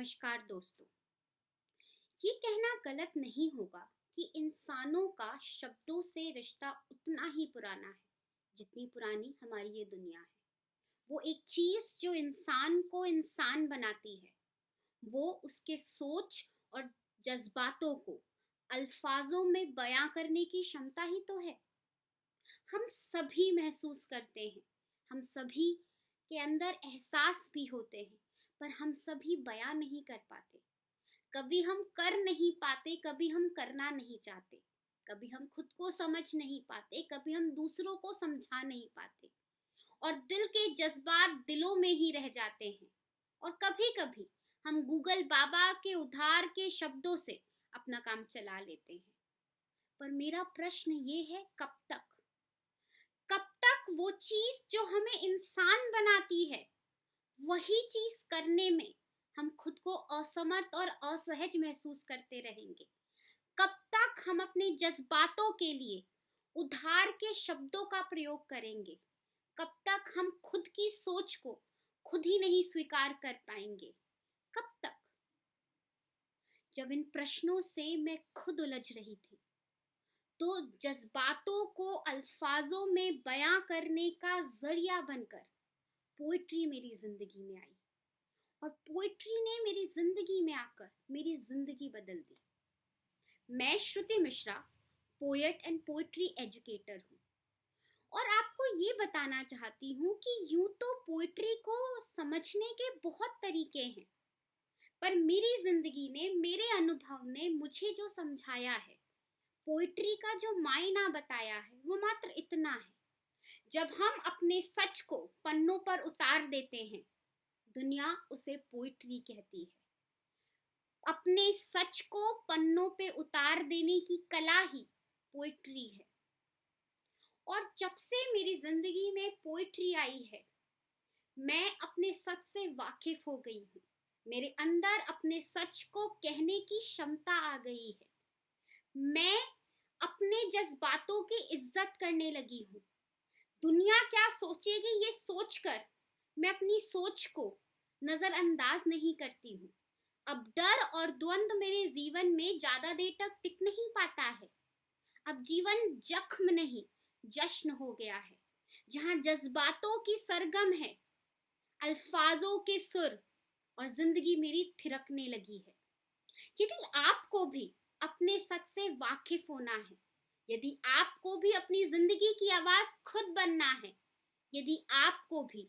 नमस्कार दोस्तों। ये कहना गलत नहीं होगा कि इंसानों का शब्दों से रिश्ता उतना ही पुराना है जितनी पुरानी हमारी ये दुनिया है। वो एक चीज जो इंसान को इंसान बनाती है, वो उसके सोच और जज्बातों को अल्फाजों में बयां करने की क्षमता ही तो है। हम सभी महसूस करते हैं, हम सभी के अंदर एहसास भी होते हैं, पर हम सभी बयां नहीं कर पाते। कभी हम कर नहीं पाते, कभी हम करना नहीं चाहते, कभी हम खुद को समझ नहीं पाते, कभी हम दूसरों को समझा नहीं पाते, और दिल के जज्बात दिलों में ही रह जाते हैं। और कभी कभी हम गूगल बाबा के उधार के शब्दों से अपना काम चला लेते हैं। पर मेरा प्रश्न ये है, कब तक? कब तक वो चीज जो हमें इंसान बनाती है, वही चीज करने में हम खुद को असमर्थ और असहज महसूस करते रहेंगे? कब तक हम अपने जज्बातों के लिए उधार के शब्दों का प्रयोग करेंगे? कब तक हम खुद की सोच को खुद ही नहीं स्वीकार कर पाएंगे? कब तक? जब इन प्रश्नों से मैं खुद उलझ रही थी, तो जज्बातों को अल्फाजों में बयां करने का जरिया बनकर पोइट्री मेरी जिंदगी में आई। और पोइट्री ने मेरी जिंदगी में आकर मेरी जिंदगी बदल दी। मैं Shruti Mishra, poet and poetry educator हूँ, और आपको ये बताना चाहती हूँ कि यूं तो पोइट्री को समझने के बहुत तरीके हैं, पर मेरी जिंदगी ने, मेरे अनुभव ने मुझे जो समझाया है, पोइट्री का जो मायना बताया है, वो मात्र इतना है। जब हम अपने सच को पन्नों पर उतार देते हैं, दुनिया उसे पोइट्री कहती है। अपने सच को पन्नों पे उतार देने की कला ही पोइट्री है। और जब से मेरी जिंदगी में पोइट्री आई है, मैं अपने सच से वाकिफ हो गई हूँ। मेरे अंदर अपने सच को कहने की क्षमता आ गई है। मैं अपने जज्बातों की इज्जत करने लगी हूँ। दुनिया क्या सोचेगी ये सोचकर मैं अपनी सोच को नजरअंदाज नहीं करती हूँ। अब डर और द्वंद मेरे जीवन में ज्यादा देर तक टिक नहीं पाता है। अब जीवन जख्म नहीं, जश्न हो गया है, जहां जज्बातों की सरगम है, अल्फाजों के सुर, और जिंदगी मेरी थिरकने लगी है। यदि आपको भी अपने सच से वाकिफ होना है, यदि आपको भी अपनी जिंदगी की आवाज खुद बनना है, यदि आपको भी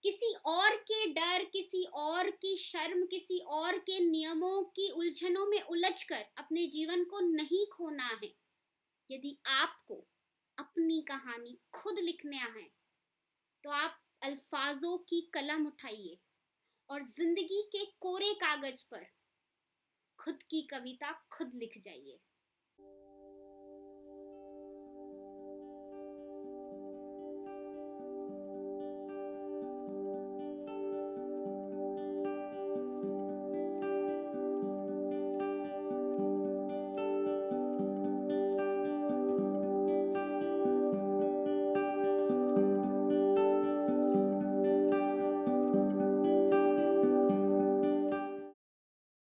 किसी और के डर, किसी और की शर्म, किसी और के नियमों की उलझनों में उलझकर अपने जीवन को नहीं खोना है, यदि आपको अपनी कहानी खुद लिखना है, तो आप अल्फाजों की कलम उठाइए और जिंदगी के कोरे कागज पर खुद की कविता खुद लिख जाइए।